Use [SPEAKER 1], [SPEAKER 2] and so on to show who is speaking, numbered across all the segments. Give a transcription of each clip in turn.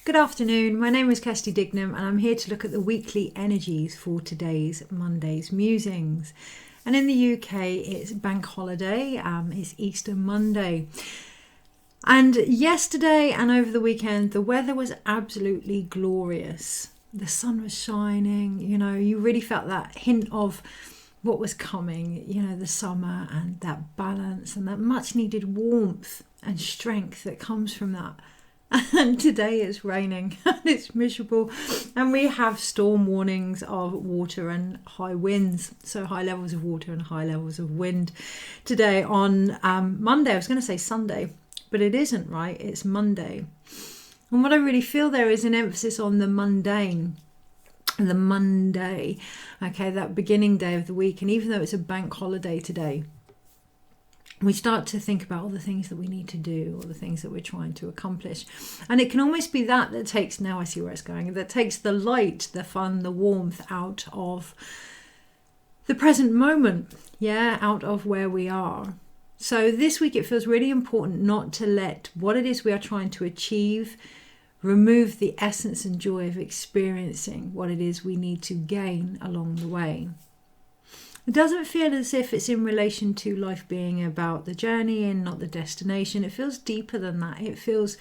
[SPEAKER 1] Good afternoon, my name is Kirsty Dignam and I'm here to look at the weekly energies for today's Monday's Musings. And in the UK it's bank holiday, it's Easter Monday. And yesterday and over the weekend the weather was absolutely glorious. The sun was shining, you really felt that hint of what was coming, the summer and that balance and that much needed warmth and strength that comes from that. And today it's raining and it's miserable and we have storm warnings of water and high winds, so high levels of water and high levels of wind today on Monday. I was going to say Sunday, but it isn't, right? It's Monday. And what I really feel there is an emphasis on the mundane, the Monday, okay, that beginning day of the week. And even though it's a bank holiday today, we start to think about all the things that we need to do, all the things that we're trying to accomplish. And it can almost be that takes, now I see where it's going, that takes the light, the fun, the warmth out of the present moment, out of where we are. So this week it feels really important not to let what it is we are trying to achieve remove the essence and joy of experiencing what it is we need to gain along the way. It doesn't feel as if it's in relation to life being about the journey and not the destination. It feels deeper than that. It feels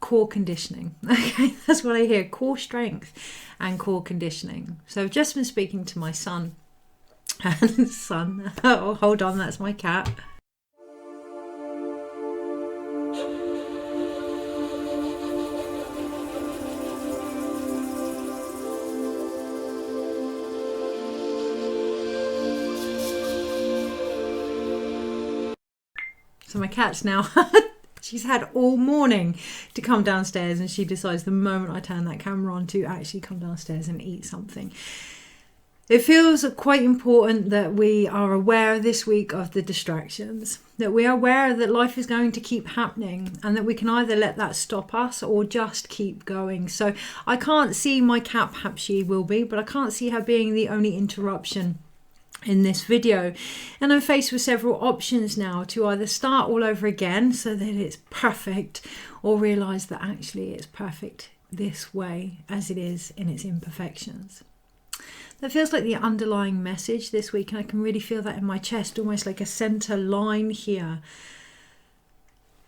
[SPEAKER 1] core conditioning. Okay, that's what I hear, core strength and core conditioning. So I've just been speaking to my son. And son, oh, hold on, that's my cat. So my cat's now, she's had all morning to come downstairs and she decides the moment I turn that camera on to actually come downstairs and eat something. It feels quite important that we are aware this week of the distractions, that we are aware that life is going to keep happening and that we can either let that stop us or just keep going. So I can't see my cat, perhaps she will be, but I can't see her being the only interruption in this video. And I'm faced with several options now to either start all over again so that it's perfect or realize that actually it's perfect this way as it is in its imperfections. That feels like the underlying message this week, and I can really feel that in my chest, almost like a center line here.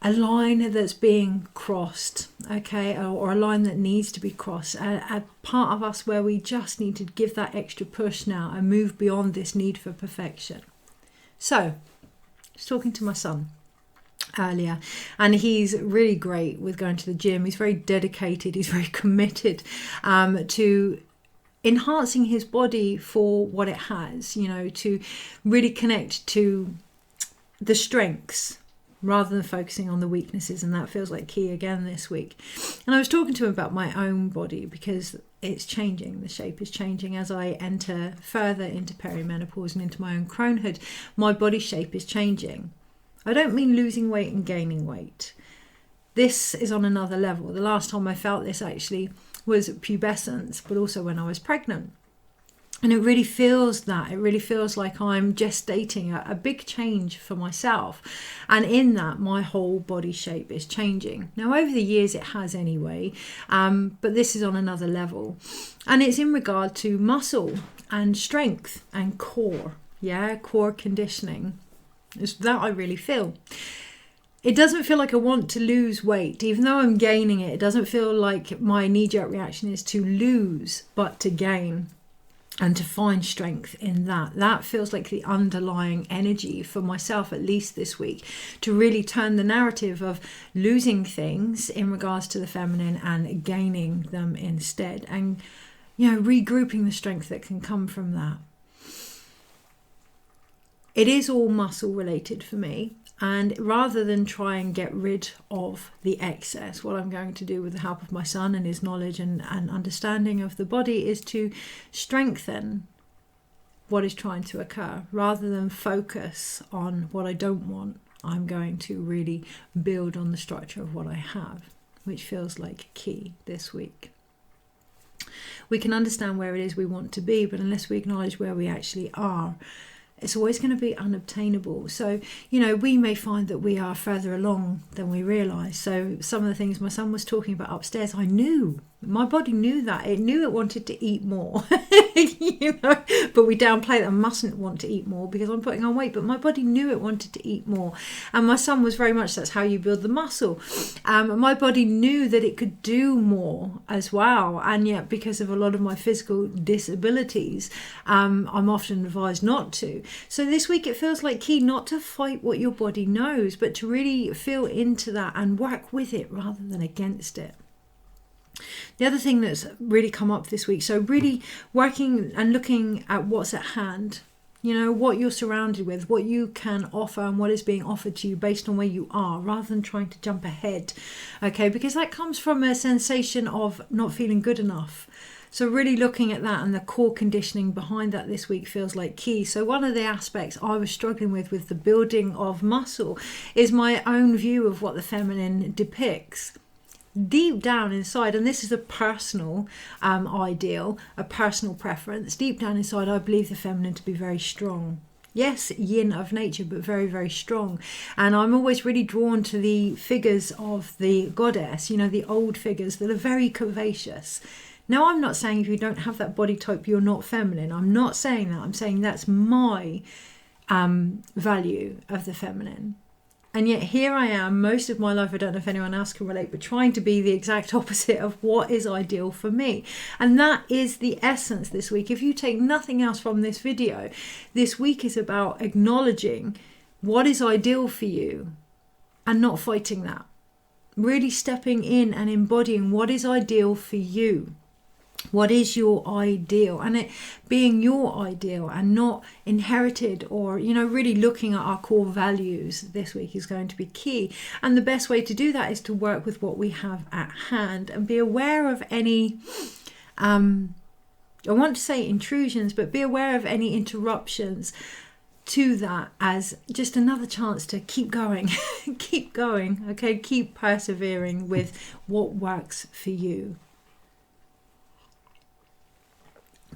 [SPEAKER 1] A line that's being crossed, okay, or a line that needs to be crossed. A part of us where we just need to give that extra push now and move beyond this need for perfection. So, I was talking to my son earlier, and he's really great with going to the gym. He's very dedicated, he's very committed to enhancing his body for what it has, to really connect to the strengths rather than focusing on the weaknesses, and that feels like key again this week. And I was talking to him about my own body because it's changing, the shape is changing as I enter further into perimenopause and into my own cronehood. My body shape is changing. I don't mean losing weight and gaining weight. This is on another level. The last time I felt this actually was pubescence, but also when I was pregnant. And it really feels that. It really feels like I'm gestating a big change for myself. And in that, my whole body shape is changing. Now, over the years, it has anyway. But this is on another level. And it's in regard to muscle and strength and core. Core conditioning. It's that I really feel. It doesn't feel like I want to lose weight. Even though I'm gaining it, it doesn't feel like my knee-jerk reaction is to lose, but to gain. And to find strength in that. That feels like the underlying energy for myself, at least this week, to really turn the narrative of losing things in regards to the feminine and gaining them instead. And, regrouping the strength that can come from that. It is all muscle related for me. And rather than try and get rid of the excess, what I'm going to do with the help of my son and his knowledge and understanding of the body is to strengthen what is trying to occur. Rather than focus on what I don't want, I'm going to really build on the structure of what I have, which feels like key this week. We can understand where it is we want to be, but unless we acknowledge where we actually are, it's always going to be unobtainable. So, you know, we may find that we are further along than we realise. So some of the things my son was talking about upstairs, I knew. My body knew that. It knew it wanted to eat more, you know, but we downplay that I mustn't want to eat more because I'm putting on weight. But my body knew it wanted to eat more. And my son was very much, that's how you build the muscle. My body knew that it could do more as well. And yet, because of a lot of my physical disabilities, I'm often advised not to. So this week it feels like key not to fight what your body knows, but to really feel into that and work with it rather than against it. The other thing that's really come up this week, so really working and looking at what's at hand, you know, what you're surrounded with, what you can offer and what is being offered to you based on where you are, rather than trying to jump ahead, okay, because that comes from a sensation of not feeling good enough. So really looking at that and the core conditioning behind that this week feels like key. So one of the aspects I was struggling with the building of muscle is my own view of what the feminine depicts. Deep down inside, and this is a personal ideal, a personal preference, deep down inside I believe the feminine to be very strong. Yes, yin of nature, but very, very strong. And I'm always really drawn to the figures of the goddess, you know, the old figures that are very curvaceous. Now, I'm not saying if you don't have that body type, you're not feminine. I'm not saying that. I'm saying that's my value of the feminine. And yet here I am, most of my life, I don't know if anyone else can relate, but trying to be the exact opposite of what is ideal for me. And that is the essence this week. If you take nothing else from this video, this week is about acknowledging what is ideal for you and not fighting that. Really stepping in and embodying what is ideal for you. What is your ideal, and it being your ideal and not inherited, or, you know, really looking at our core values this week is going to be key. And the best way to do that is to work with what we have at hand and be aware of any I want to say intrusions, but be aware of any interruptions to that as just another chance to keep going. Keep going, okay, keep persevering with what works for you.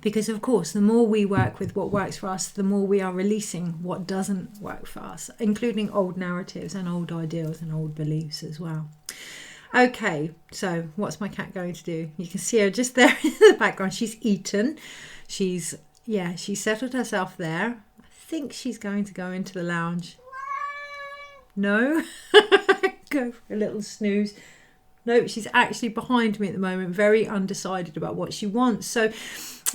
[SPEAKER 1] Because, of course, the more we work with what works for us, the more we are releasing what doesn't work for us, including old narratives and old ideals and old beliefs as well. Okay, so what's my cat going to do? You can see her just there in the background. She's eaten. She's settled herself there. I think she's going to go into the lounge. No? Go for a little snooze. No, she's actually behind me at the moment, very undecided about what she wants. So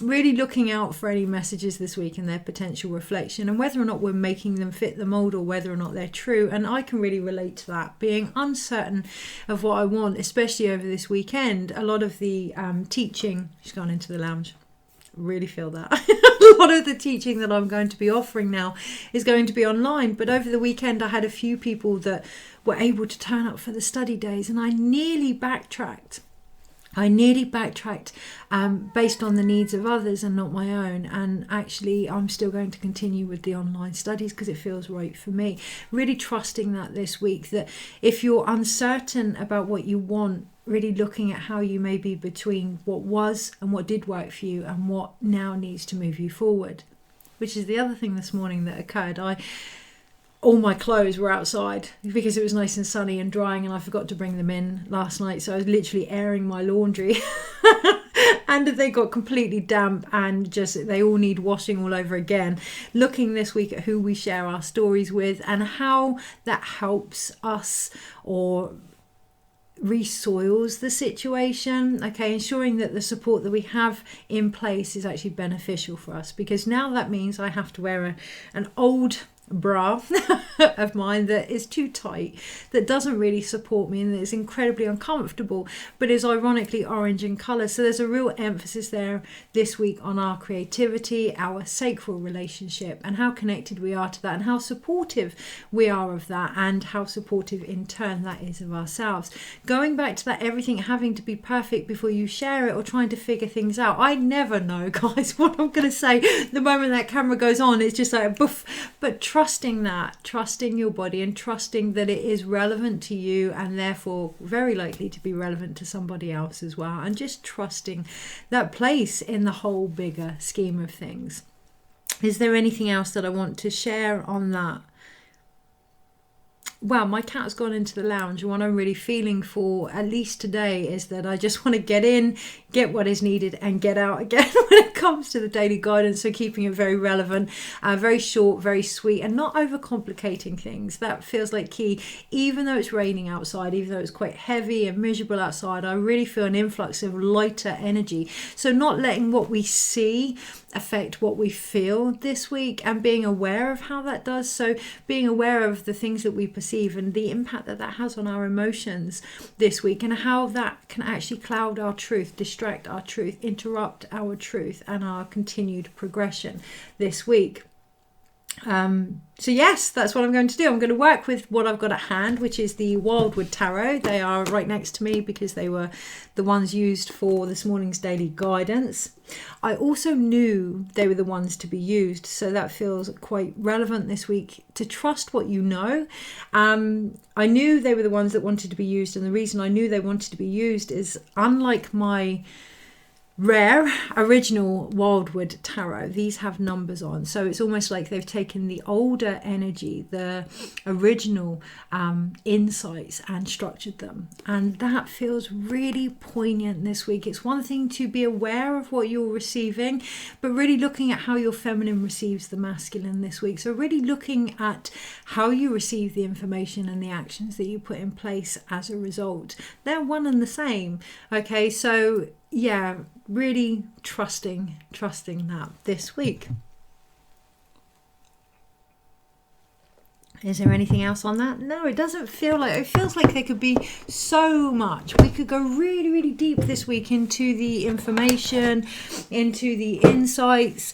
[SPEAKER 1] really looking out for any messages this week and their potential reflection, and whether or not we're making them fit the mold or whether or not they're true. And I can really relate to that, being uncertain of what I want, especially over this weekend. A lot of the teaching, she's gone into the lounge, really feel that. A lot of the teaching that I'm going to be offering now is going to be online, but over the weekend I had a few people that were able to turn up for the study days, and I nearly backtracked based on the needs of others and not my own. And actually I'm still going to continue with the online studies because it feels right for me. Really trusting that this week, that if you're uncertain about what you want, really looking at how you may be between what was and what did work for you and what now needs to move you forward. Which is the other thing this morning that occurred. All my clothes were outside because it was nice and sunny and drying, and I forgot to bring them in last night. So I was literally airing my laundry and they got completely damp and just, they all need washing all over again. Looking this week at who we share our stories with and how that helps us or resoils the situation. Okay, ensuring that the support that we have in place is actually beneficial for us, because now that means I have to wear an old bra of mine that is too tight, that doesn't really support me, and that is incredibly uncomfortable, but is ironically orange in colour. So there's a real emphasis there this week on our creativity, our sacral relationship, and how connected we are to that, and how supportive we are of that, and how supportive in turn that is of ourselves. Going back to that, everything having to be perfect before you share it or trying to figure things out. I never know, guys, what I'm going to say. The moment that camera goes on, it's just like boof. But trusting your body, and trusting that it is relevant to you and therefore very likely to be relevant to somebody else as well, and just trusting that place in the whole bigger scheme of things. Is there anything else that I want to share on that? Well, my cat's gone into the lounge. What I'm really feeling for, at least today, is that I just want to get in, get what is needed, and get out again when it comes to the daily guidance. So keeping it very relevant, very short, very sweet, and not overcomplicating things. That feels like key. Even though it's raining outside, even though it's quite heavy and miserable outside, I really feel an influx of lighter energy. So not letting what we see affect what we feel this week, and being aware of how that does. So being aware of the things that we perceive and the impact that that has on our emotions this week, and how that can actually cloud our truth, distract our truth, interrupt our truth and our continued progression this week. So yes, that's what I'm going to do. I'm going to work with what I've got at hand, which is the Wildwood Tarot. They are right next to me because they were the ones used for this morning's daily guidance. I also knew they were the ones to be used, so that feels quite relevant this week, to trust what you know. I knew they were the ones that wanted to be used, and the reason I knew they wanted to be used is, unlike my rare original Wildwood Tarot, these have numbers on, so it's almost like they've taken the older energy, the original insights, and structured them, and that feels really poignant this week. It's one thing to be aware of what you're receiving, but really looking at how your feminine receives the masculine this week. So really looking at how you receive the information and the actions that you put in place as a result. They're one and the same. Okay, so yeah, really trusting that this week. Is there anything else on that? No, it doesn't feel like, it feels like there could be so much. We could go really, really deep this week into the information, into the insights.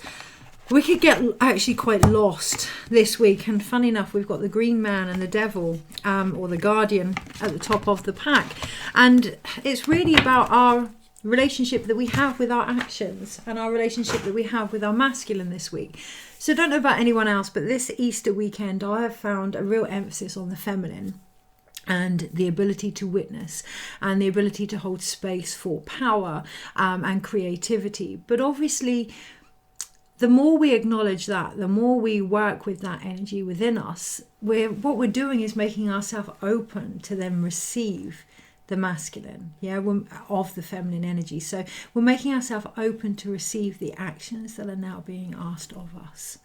[SPEAKER 1] We could get actually quite lost this week. And funny enough, we've got the Green Man and the Devil, or the Guardian, at the top of the pack. And it's really about our relationship that we have with our actions, and our relationship that we have with our masculine this week. So I don't know about anyone else, but this Easter weekend I have found a real emphasis on the feminine, and the ability to witness, and the ability to hold space for power and creativity. But obviously, the more we acknowledge that, the more we work with that energy within us, what we're doing is making ourselves open to then receive the masculine, of the feminine energy. So we're making ourselves open to receive the actions that are now being asked of us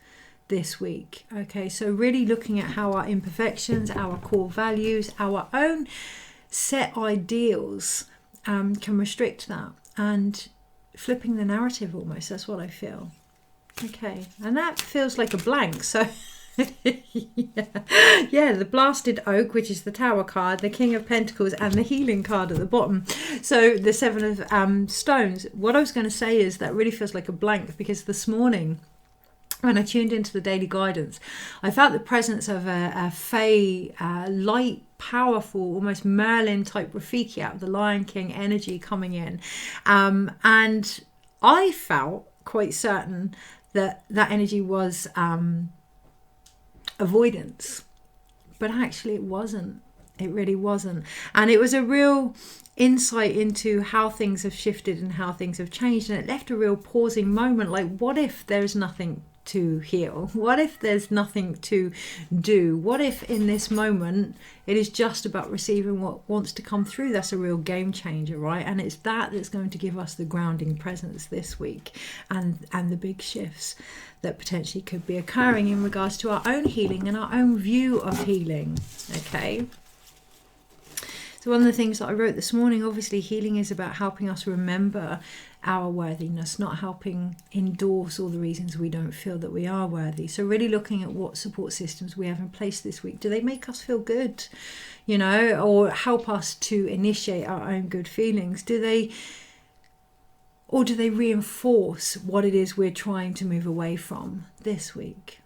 [SPEAKER 1] this week. Okay, so really looking at how our imperfections, our core values, our own set ideals can restrict that, and flipping the narrative almost. That's what I feel. Okay, and that feels like a blank. So yeah, the Blasted Oak, which is the Tower card, the King of Pentacles, and the Healing card at the bottom. So the Seven of Stones. What I was going to say is that really feels like a blank, because this morning, when I tuned into the daily guidance, I felt the presence of a fey, light, powerful, almost Merlin type Rafiki out of the Lion King energy coming in. And I felt quite certain that that energy was avoidance, but actually it wasn't. It really wasn't. And it was a real insight into how things have shifted and how things have changed, and it left a real pausing moment, like, what if there's nothing to heal? What if there's nothing to do? What if in this moment it is just about receiving what wants to come through? That's a real game changer, right? And it's that that's going to give us the grounding presence this week, and the big shifts that potentially could be occurring in regards to our own healing and our own view of healing. Okay, so one of the things that I wrote this morning, obviously healing is about helping us remember our worthiness, not helping endorse all the reasons we don't feel that we are worthy. So really looking at what support systems we have in place this week. Do they make us feel good, or help us to initiate our own good feelings? Do they reinforce what it is we're trying to move away from this week?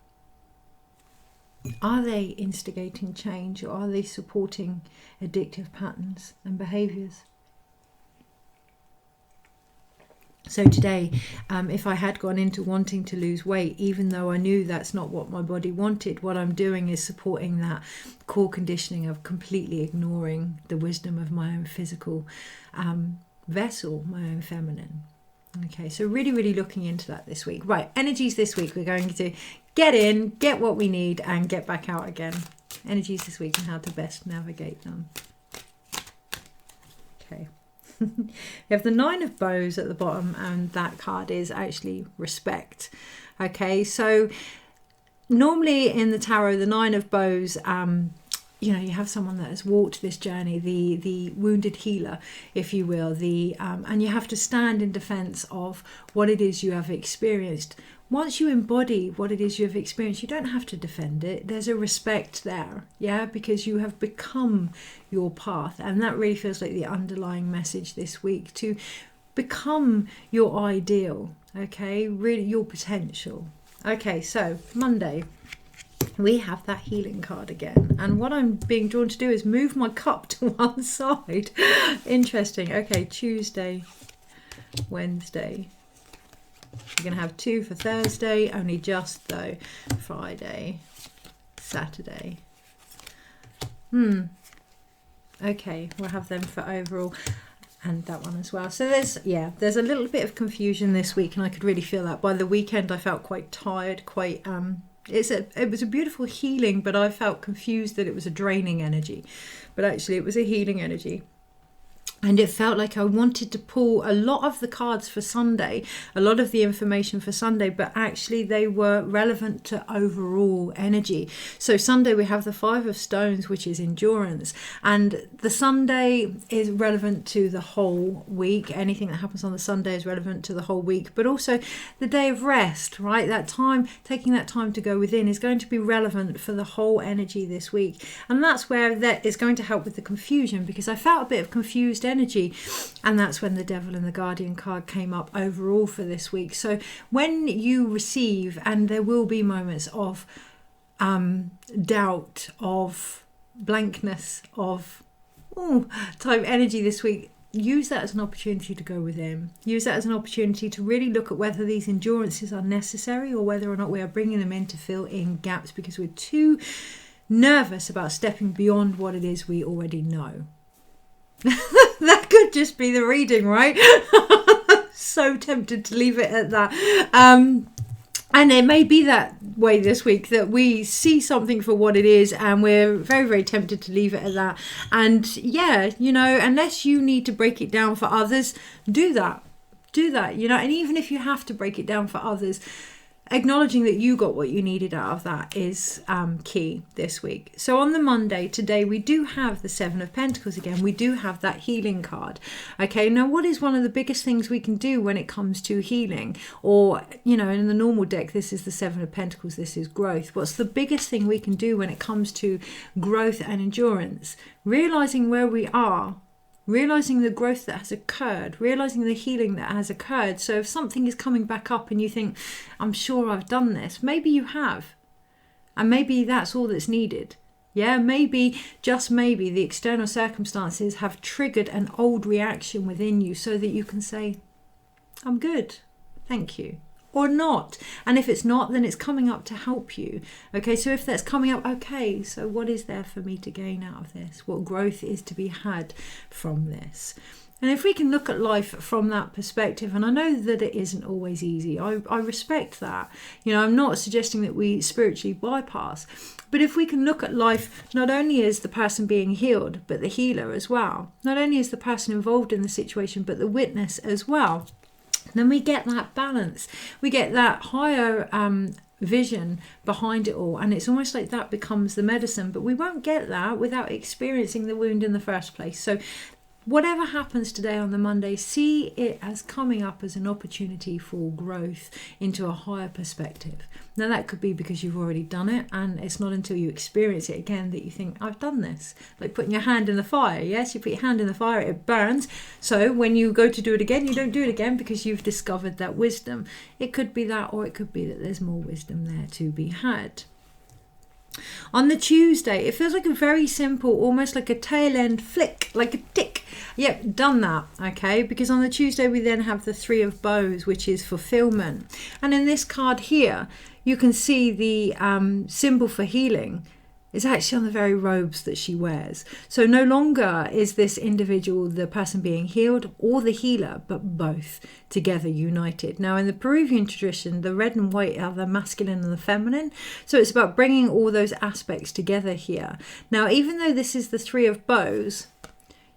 [SPEAKER 1] Are they instigating change, or are they supporting addictive patterns and behaviours? So today, if I had gone into wanting to lose weight, even though I knew that's not what my body wanted, what I'm doing is supporting that core conditioning of completely ignoring the wisdom of my own physical vessel, my own feminine. Okay, so really, really looking into that this week. Right, energies this week. We're going to get in, get what we need, and get back out again. Energies this week and how to best navigate them. Okay. We have the Nine of Bows at the bottom, and that card is actually respect. Okay, so normally in the tarot, the Nine of Bows, you know, you have someone that has walked this journey, the wounded healer, if you will, and you have to stand in defense of what it is you have experienced. Once you embody what it is you have experienced, you don't have to defend it. There's a respect there, yeah, because you have become your path. And that really feels like the underlying message this week, to become your ideal, okay, really your potential. Okay, so Monday, we have that healing card again. And what I'm being drawn to do is move my cup to one side. Interesting. Okay, Tuesday, Wednesday. We're going to have 2 for Thursday, only just though. Friday, Saturday. Okay, we'll have them for overall. And that one as well. So there's a little bit of confusion this week, and I could really feel that. By the weekend I felt quite tired, quite it was a beautiful healing, but I felt confused that it was a draining energy. But actually it was a healing energy. And it felt like I wanted to pull a lot of the cards for Sunday, a lot of the information for Sunday, but actually they were relevant to overall energy. So Sunday we have the 5 of Stones, which is endurance. And the Sunday is relevant to the whole week. Anything that happens on the Sunday is relevant to the whole week. But also the day of rest, right? That time, taking that time to go within is going to be relevant for the whole energy this week. And that's where that is going to help with the confusion, because I felt a bit of confused energy, and that's when the Devil and the Guardian card came up overall for this week. So when you receive, and there will be moments of doubt, of blankness, of type energy this week, use that as an opportunity to go within. Use that as an opportunity to really look at whether these endurances are necessary, or whether or not we are bringing them in to fill in gaps because we're too nervous about stepping beyond what it is we already know. That could just be the reading, right? So tempted to leave it at that. And it may be that way this week, that we see something for what it is and we're very, very tempted to leave it at that. And yeah, you know, unless you need to break it down for others, do that. Do that, you know. And even if you have to break it down for others, acknowledging that you got what you needed out of that is key this week. So on the Monday, today, we do have the 7 of Pentacles again. We do have that healing card. Okay, now what is one of the biggest things we can do when it comes to healing? Or, you know, in the normal deck, this is the 7 of Pentacles, this is growth. What's the biggest thing we can do when it comes to growth and endurance? Realizing where we are, realizing the growth that has occurred, realizing the healing that has occurred. So if something is coming back up and you think, I'm sure I've done this, maybe you have. And maybe that's all that's needed. Yeah, maybe, just maybe, the external circumstances have triggered an old reaction within you so that you can say, I'm good, thank you. Or not. And if it's not, then it's coming up to help you. Okay, so if that's coming up, okay, so what is there for me to gain out of this? What growth is to be had from this? And if we can look at life from that perspective, and I know that it isn't always easy, I respect that. You know, I'm not suggesting that we spiritually bypass, but if we can look at life not only as the person being healed, but the healer as well, not only as the person involved in the situation, but the witness as well, then we get that balance. We get that higher vision behind it all, and it's almost like that becomes the medicine. But we won't get that without experiencing the wound in the first place. So whatever happens today on the Monday, see it as coming up as an opportunity for growth into a higher perspective. Now that could be because you've already done it, and it's not until you experience it again that you think, I've done this. Like putting your hand in the fire. Yes, you put your hand in the fire, it burns. So when you go to do it again, you don't do it again because you've discovered that wisdom. It could be that, or it could be that there's more wisdom there to be had. On the Tuesday, it feels like a very simple, almost like a tail end flick, like a tick. Yep, done that, okay? Because on the Tuesday, we then have the 3 of Bows, which is fulfillment. And in this card here, you can see the symbol for healing is actually on the very robes that she wears. So no longer is this individual the person being healed or the healer, but both together united. Now in the Peruvian tradition, the red and white are the masculine and the feminine. So it's about bringing all those aspects together here. Now, even though this is the three of bows,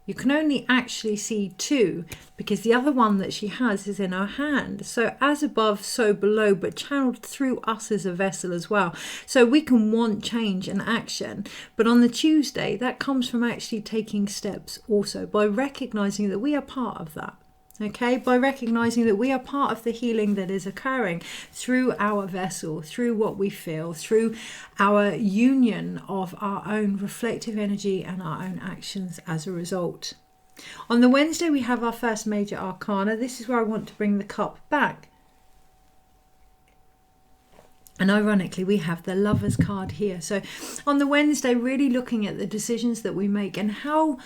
[SPEAKER 1] you can only actually see two because the other one that she has is in her hand. So as above, so below, but channeled through us as a vessel as well. So we can want change and action. But on the Tuesday, that comes from actually taking steps also by recognizing that we are part of that. Okay, by recognizing that we are part of the healing that is occurring through our vessel, through what we feel, through our union of our own reflective energy and our own actions as a result. On the Wednesday, we have our first major arcana. This is where I want to bring the cup back. And ironically, we have the Lovers card here. So on the Wednesday, really looking at the decisions that we make and how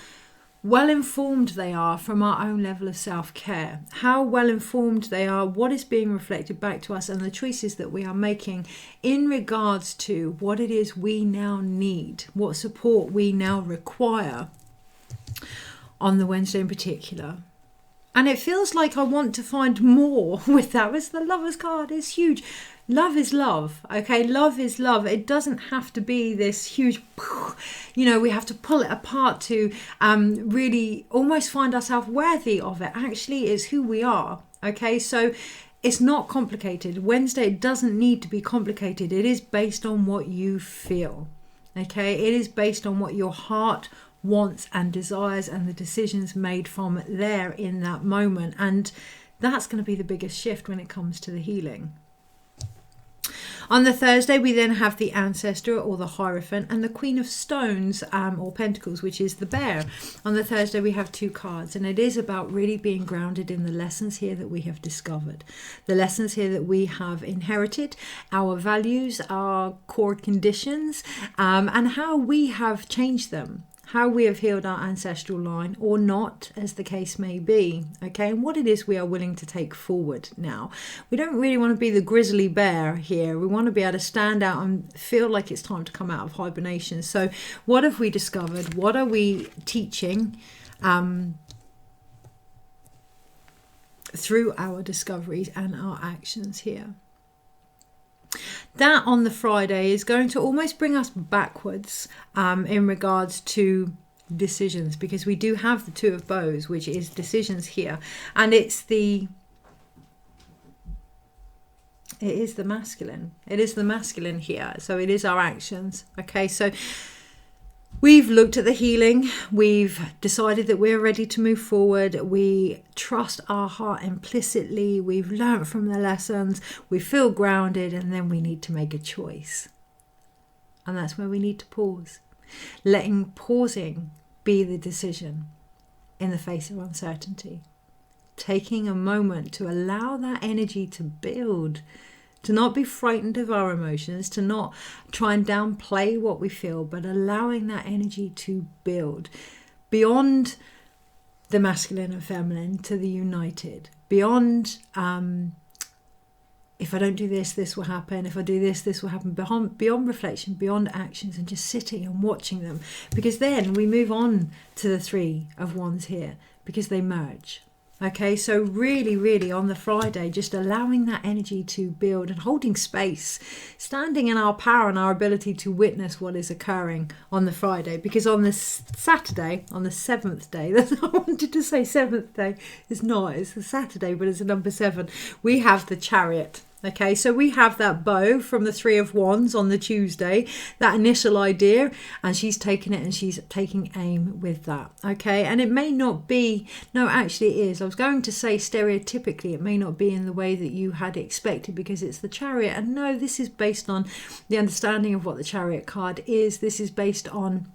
[SPEAKER 1] well informed they are from our own level of self-care, how well informed they are, what is being reflected back to us, and the choices that we are making in regards to what it is we now need, what support we now require on the Wednesday in particular. And it feels like I want to find more with that, as the Lovers card is huge. Love is love, okay? Love is love. It doesn't have to be this huge, we have to pull it apart to really almost find ourselves worthy of it. Actually, it's who we are, okay? So it's not complicated. Wednesday doesn't need to be complicated. It is based on what you feel, okay? It is based on what your heart wants and desires and the decisions made from there in that moment. And that's going to be the biggest shift when it comes to the healing. On the Thursday, we then have the Ancestor or the Hierophant and the Queen of Stones or Pentacles, which is the Bear. On the Thursday, we have two cards, and it is about really being grounded in the lessons here that we have discovered, the lessons here that we have inherited, our values, our core conditions, and how we have changed them. How we have healed our ancestral line or not, as the case may be, okay, and what it is we are willing to take forward now. We don't really want to be the grizzly bear here. We want to be able to stand out and feel like it's time to come out of hibernation. So what have we discovered? What are we teaching through our discoveries and our actions here? That on the Friday is going to almost bring us backwards in regards to decisions, because we do have the Two of Bows, which is decisions here, and it is the masculine. It is the masculine here, so it is our actions. Okay, so we've looked at the healing. We've decided that we're ready to move forward. We trust our heart implicitly. We've learned from the lessons. We feel grounded, and then we need to make a choice. And that's where we need to pause. Pausing be the decision in the face of uncertainty. Taking a moment to allow that energy to build, to not be frightened of our emotions, to not try and downplay what we feel, but allowing that energy to build beyond the masculine and feminine to the united, beyond if I don't do this, this will happen. If I do this, this will happen. Beyond reflection, beyond actions, and just sitting and watching them. Because then we move on to the Three of Wands here, because they merge. Okay, so really, really on the Friday, just allowing that energy to build and holding space, standing in our power and our ability to witness what is occurring on the Friday. Because on this Saturday, on the 7th day, that's I wanted to say 7th day, it's not, it's the Saturday, but it's a number 7, we have the Chariot. Okay, so we have that bow from the Three of Wands on the Tuesday, that initial idea, and she's taking it and she's taking aim with that. Okay, and it may not be, no, actually it is. I was going to say stereotypically, it may not be in the way that you had expected because it's the Chariot. And no, this is based on the understanding of what the Chariot card is. This is based on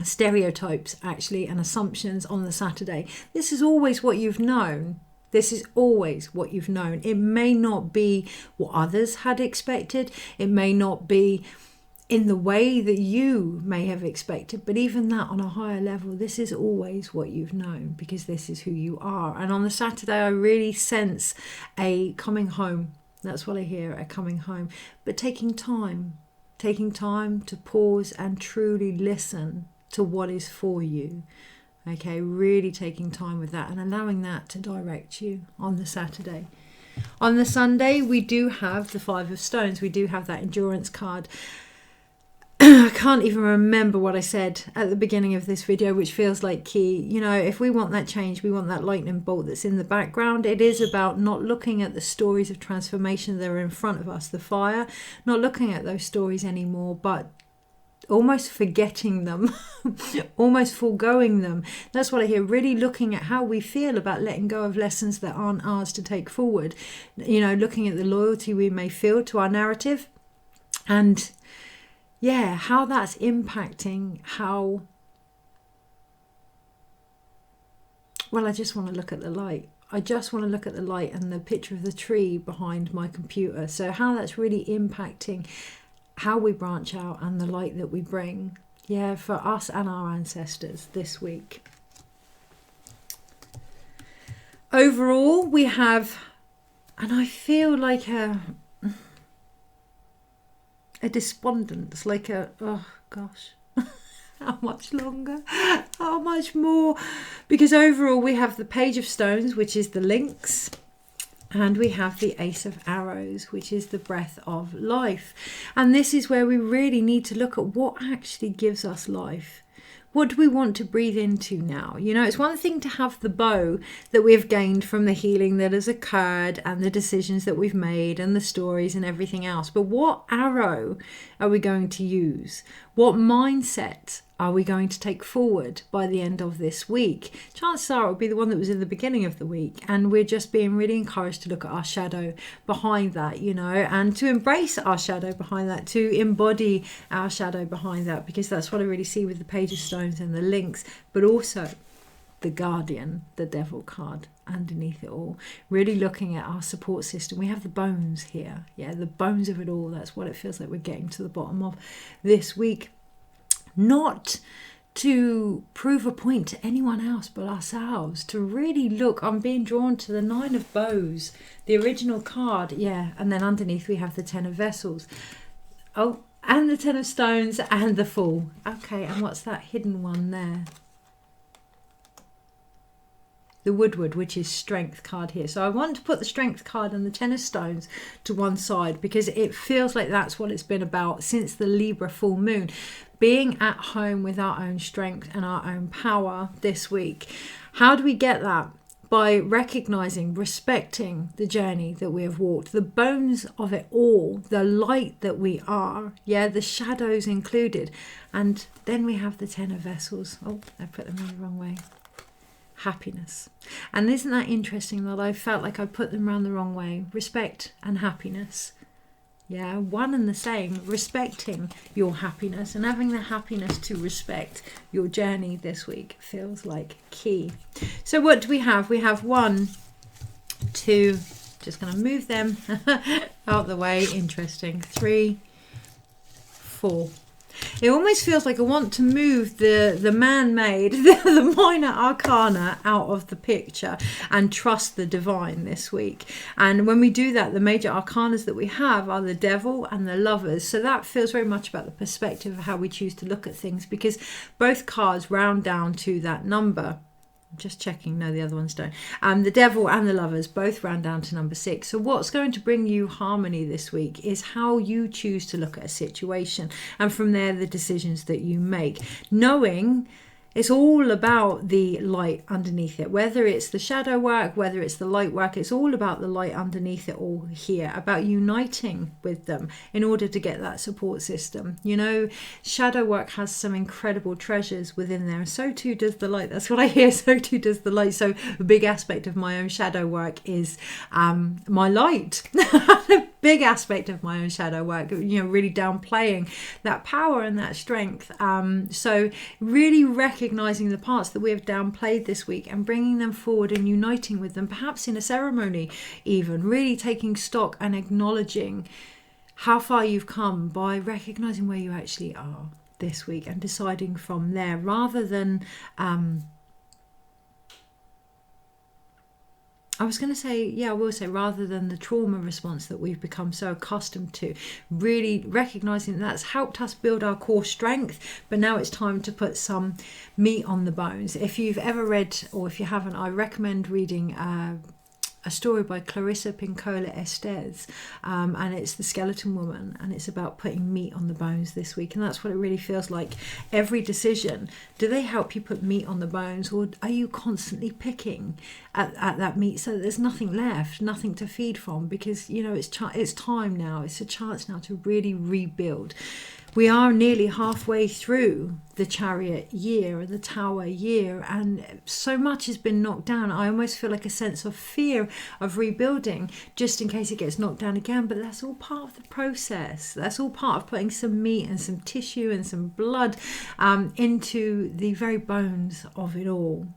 [SPEAKER 1] stereotypes actually and assumptions on the Saturday. This is always what you've known. This is always what you've known. It may not be what others had expected. It may not be in the way that you may have expected. But even that on a higher level, this is always what you've known because this is who you are. And on the Saturday, I really sense a coming home. That's what I hear, a coming home. But taking time. taking time to pause and truly listen to what is for you. Okay, really taking time with that and allowing that to direct you on the Saturday. On the Sunday, we do have the Five of Stones. We do have that endurance card. I can't even remember what I said at the beginning of this video, which feels like key. You know, if we want that change, we want that lightning bolt that's in the background. It is about not looking at the stories of transformation that are in front of us, the fire, not looking at those stories anymore, but almost forgetting them, almost foregoing them. That's what I hear, really looking at how we feel about letting go of lessons that aren't ours to take forward. You know, looking at the loyalty we may feel to our narrative and yeah, how that's impacting how, well, I just want to look at the light. I just want to look at the light and the picture of the tree behind my computer. So how that's really impacting how we branch out and the light that we bring, yeah, for us and our ancestors this week. Overall, we have, and I feel like a despondence, like a, oh gosh, how much longer, how much more, because overall we have the Page of Stones, which is the links, and we have the Ace of Arrows, which is the breath of life. And this is where we really need to look at what actually gives us life. What do we want to breathe into now? You know, it's one thing to have the bow that we've gained from the healing that has occurred and the decisions that we've made and the stories and everything else. But what arrow are we going to use? What mindset are we going to take forward by the end of this week? Chances are it will be the one that was in the beginning of the week, and we're just being really encouraged to look at our shadow behind that, you know, and to embrace our shadow behind that, to embody our shadow behind that, because that's what I really see with the Page of Stones and the links, but also the Guardian, the Devil card underneath it all, really looking at our support system. We have the bones here, yeah, the bones of it all. That's what it feels like we're getting to the bottom of this week. Not to prove a point to anyone else but ourselves, to really look. I'm being drawn to the Nine of Bows, the original card, yeah, and then underneath we have the Ten of Vessels. Oh, and the Ten of Stones and the Fool. Okay, and what's that hidden one there? The Woodward, which is Strength card here. So I want to put the Strength card and the Ten of Stones to one side, because it feels like that's what it's been about since the Libra full moon. Being at home with our own strength and our own power this week. How do we get that? By recognizing, respecting the journey that we have walked, the bones of it all, the light that we are, yeah, the shadows included. And then we have the Ten of Vessels. Oh, I put them in the wrong way. Happiness. And isn't that interesting that I felt like I put them around the wrong way? Respect and happiness. Yeah, one and the same. Respecting your happiness and having the happiness to respect your journey this week feels like key. So what do we have? We have 1, 2, just going to move them out the way. Interesting. 3, 4. It almost feels like I want to move the man-made, the minor arcana out of the picture and trust the divine this week. And when we do that, the major arcanas that we have are the Devil and the Lovers. So that feels very much about the perspective of how we choose to look at things, because both cards round down to that number. Just checking, no, the other ones don't. The Devil and the Lovers both round down to number 6. So what's going to bring you harmony this week is how you choose to look at a situation, and from there the decisions that you make, knowing it's all about the light underneath it, whether it's the shadow work, whether it's the light work. It's all about the light underneath it all here, about uniting with them in order to get that support system. You know, shadow work has some incredible treasures within there, and so too does the light. That's what I hear, so too does the light. So a big aspect of my own shadow work is my light. A big aspect of my own shadow work, you know, really downplaying that power and that strength. So really recognizing the parts that we have downplayed this week and bringing them forward and uniting with them, perhaps in a ceremony even, really taking stock and acknowledging how far you've come by recognizing where you actually are this week and deciding from there, rather than I was going to say, yeah, I will say, rather than the trauma response that we've become so accustomed to, really recognizing that's helped us build our core strength, but now it's time to put some meat on the bones. If you've ever read, or if you haven't, I recommend reading a story by Clarissa Pinkola Estes, and it's The Skeleton Woman, and it's about putting meat on the bones this week. And that's what it really feels like. Every decision, do they help you put meat on the bones, or are you constantly picking at that meat so that there's nothing left, nothing to feed from? Because, you know, it's time now. It's a chance now to really rebuild. We are nearly halfway through the Chariot year, the Tower year, and so much has been knocked down. I almost feel like a sense of fear of rebuilding just in case it gets knocked down again, but that's all part of the process. That's all part of putting some meat and some tissue and some blood into the very bones of it all.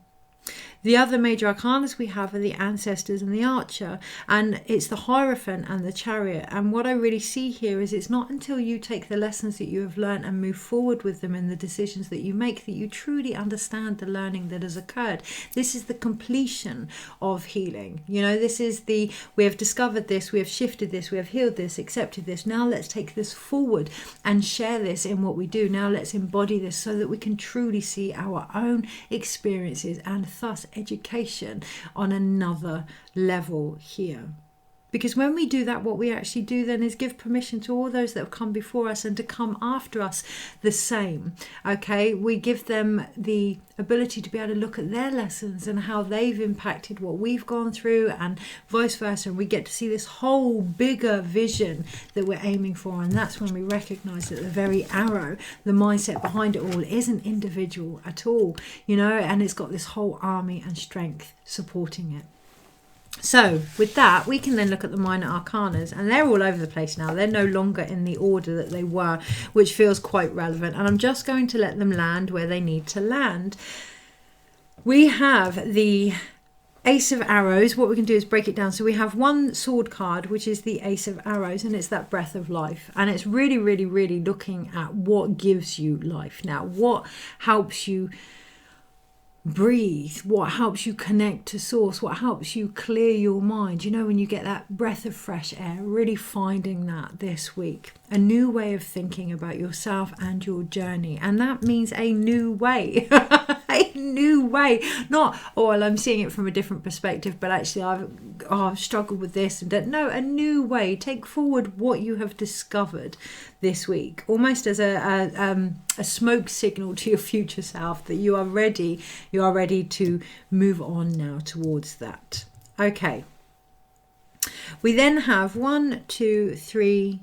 [SPEAKER 1] The other major arcanas we have are the Ancestors and the Archer, and it's the Hierophant and the Chariot. And what I really see here is it's not until you take the lessons that you have learned and move forward with them in the decisions that you make that you truly understand the learning that has occurred. This is the completion of healing. You know, this is we have discovered this, we have shifted this, we have healed this, accepted this. Now let's take this forward and share this in what we do. Now let's embody this so that we can truly see our own experiences and thus education on another level here. Because when we do that, what we actually do then is give permission to all those that have come before us and to come after us the same. Okay, we give them the ability to be able to look at their lessons and how they've impacted what we've gone through, and vice versa. And we get to see this whole bigger vision that we're aiming for. And that's when we recognize that the very arrow, the mindset behind it all, isn't individual at all, you know, and it's got this whole army and strength supporting it. So with that, we can then look at the minor arcanas, and they're all over the place now. They're no longer in the order that they were, which feels quite relevant. And I'm just going to let them land where they need to land. We have the Ace of Arrows. What we can do is break it down. So we have one sword card, which is the Ace of Arrows, and it's that breath of life. And it's really, really, really looking at what gives you life now, what helps you breathe, what helps you connect to source, what helps you clear your mind. You know, when you get that breath of fresh air, really finding that this week, a new way of thinking about yourself and your journey. And that means a new way. A new way, not, oh well, I'm seeing it from a different perspective, but actually I've struggled with this and that. No, a new way. Take forward what you have discovered this week, almost as a smoke signal to your future self that you are ready to move on now towards that. Okay, we then have 1, 2, 3.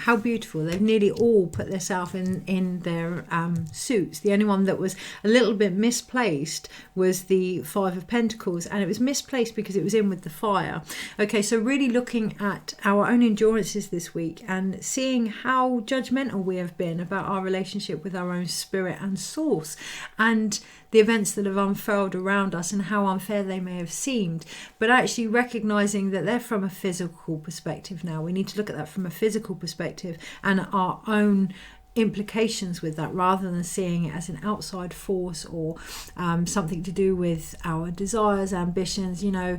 [SPEAKER 1] How beautiful. They've nearly all put themselves in their suits. The only one that was a little bit misplaced was the Five of Pentacles, and it was misplaced because it was in with the fire. Okay, so really looking at our own endurances this week and seeing how judgmental we have been about our relationship with our own spirit and source, and the events that have unfurled around us and how unfair they may have seemed, but actually recognizing that they're from a physical perspective now. We need to look at that from a physical perspective and our own implications with that, rather than seeing it as an outside force or something to do with our desires, ambitions, you know,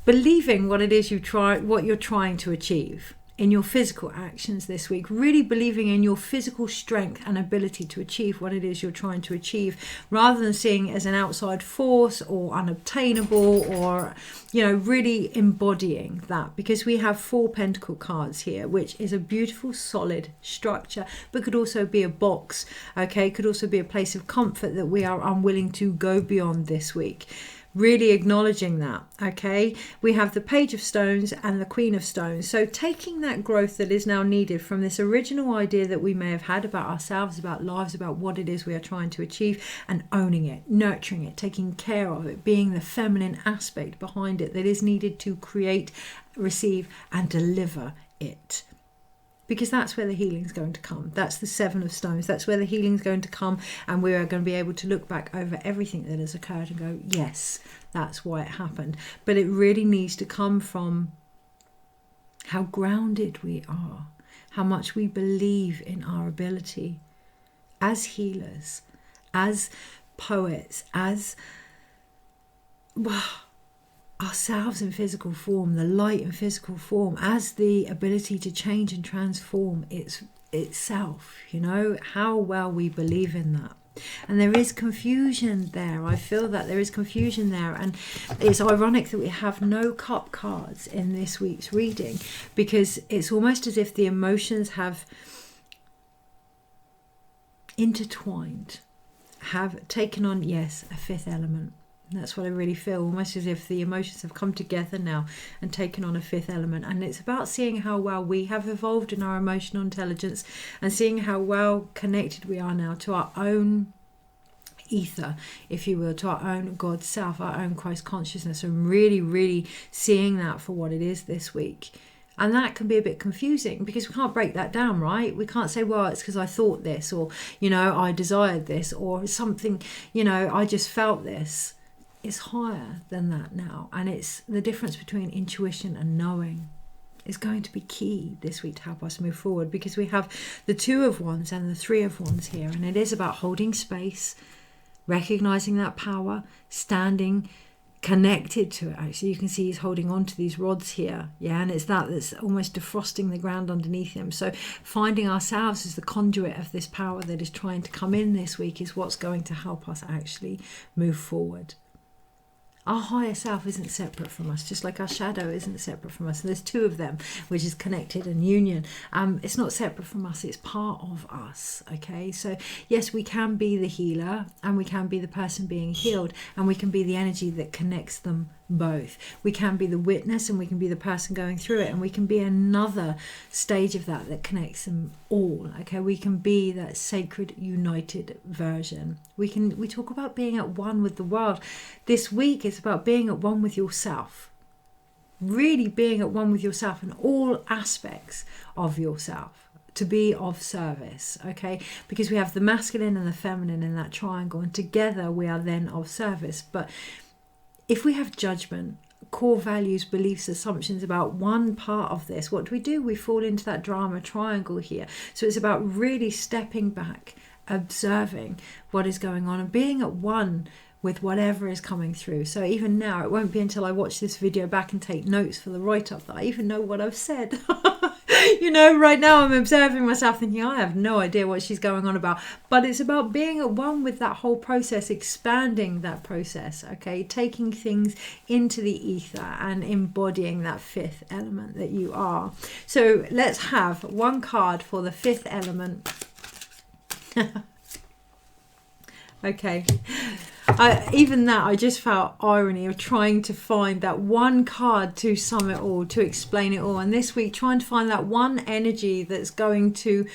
[SPEAKER 1] believing what it is what you're trying to achieve in your physical actions this week, really believing in your physical strength and ability to achieve what it is you're trying to achieve, rather than seeing it as an outside force or unobtainable, or, you know, really embodying that. Because we have 4 Pentacle cards here, which is a beautiful solid structure, but could also be a box, okay, could also be a place of comfort that we are unwilling to go beyond this week. Really acknowledging that, okay? We have the Page of Stones and the Queen of Stones. So taking that growth that is now needed from this original idea that we may have had about ourselves, about lives, about what it is we are trying to achieve, and owning it, nurturing it, taking care of it, being the feminine aspect behind it that is needed to create, receive, and deliver it. Because that's where the healing's going to come. That's the 7 of Stones. That's where the healing's going to come, and we are going to be able to look back over everything that has occurred and go, yes, that's why it happened. But it really needs to come from how grounded we are, how much we believe in our ability as healers, as poets, as ourselves in physical form, the light in physical form, as the ability to change and transform itself, you know, how well we believe in that. And there is confusion there. I feel that there is confusion there. And it's ironic that we have no cup cards in this week's reading, because it's almost as if the emotions have intertwined, have taken on, yes, a fifth element. That's what I really feel, almost as if the emotions have come together now and taken on a fifth element. And it's about seeing how well we have evolved in our emotional intelligence, and seeing how well connected we are now to our own ether, if you will, to our own God self, our own Christ consciousness, and really, really seeing that for what it is this week. And that can be a bit confusing, because we can't break that down, right? We can't say, well, it's because I thought this, or, you know, I desired this, or something, you know, I just felt this. It's higher than that now. And it's the difference between intuition and knowing is going to be key this week to help us move forward, because we have the 2 of Wands and the 3 of Wands here. And it is about holding space, recognizing that power, standing connected to it. Actually, you can see he's holding on to these rods here, yeah, and it's that's almost defrosting the ground underneath him. So finding ourselves as the conduit of this power that is trying to come in this week is what's going to help us actually move forward. Our higher self isn't separate from us, just like our shadow isn't separate from us. And there's 2 of them, which is connected and union. It's not separate from us, it's part of us, okay? So yes, we can be the healer, and we can be the person being healed, and we can be the energy that connects them both. We can be the witness, and we can be the person going through it, and we can be another stage of that connects them all, okay? We can be that sacred united version. We talk about being at one with the world. This week is about being at one with yourself, really being at one with yourself in all aspects of yourself, to be of service, okay? Because we have the masculine and the feminine in that triangle, and together we are then of service. But if we have judgment, core values, beliefs, assumptions about one part of this, what do? We fall into that drama triangle here. So it's about really stepping back, observing what is going on, and being at one with whatever is coming through. So even now, it won't be until I watch this video back and take notes for the write-up that I even know what I've said. You know, right now I'm observing myself thinking, I have no idea what she's going on about. But it's about being at one with that whole process, expanding that process, okay? Taking things into the ether and embodying that 5th element that you are. So let's have one card for the 5th element. Okay. Even that, I just felt irony of trying to find that one card to sum it all, to explain it all. And this week, trying to find that one energy that's going to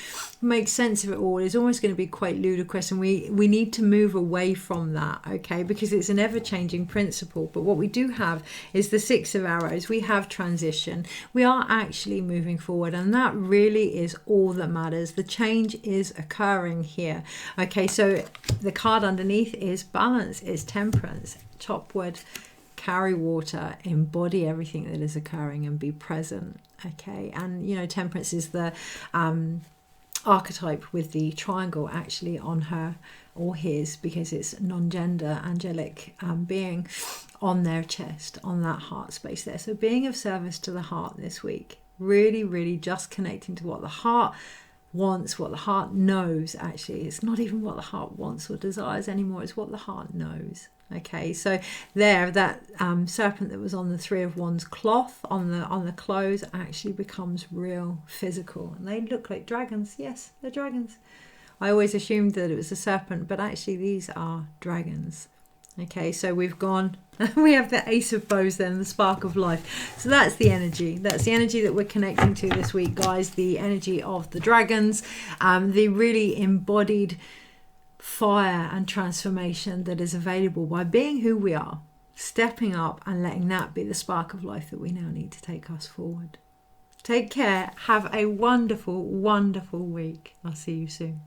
[SPEAKER 1] make sense of it all is almost going to be quite ludicrous. And we need to move away from that, okay? Because it's an ever-changing principle. But what we do have is the 6 of Arrows. We have transition. We are actually moving forward. And that really is all that matters. The change is occurring here. Okay, so the card underneath is balance. It's temperance. Chop wood, carry water, embody everything that is occurring, and be present. Okay, and you know, temperance is the archetype with the triangle actually on her or his, because it's non-gender angelic being on their chest, on that heart space there. So being of service to the heart this week, really, really just connecting to what the heart wants, what the heart knows. Actually, it's not even what the heart wants or desires anymore, it's what the heart knows. Okay, so there, that serpent that was on the 3 of Wands cloth on the clothes actually becomes real physical, and they look like dragons. Yes, they're dragons. I always assumed that it was a serpent, but actually these are dragons. Okay, so we've gone, we have the Ace of Bows then, the spark of life. So that's the energy. That's the energy that we're connecting to this week, guys. The energy of the dragons, the really embodied fire and transformation that is available by being who we are, stepping up and letting that be the spark of life that we now need to take us forward. Take care. Have a wonderful, wonderful week. I'll see you soon.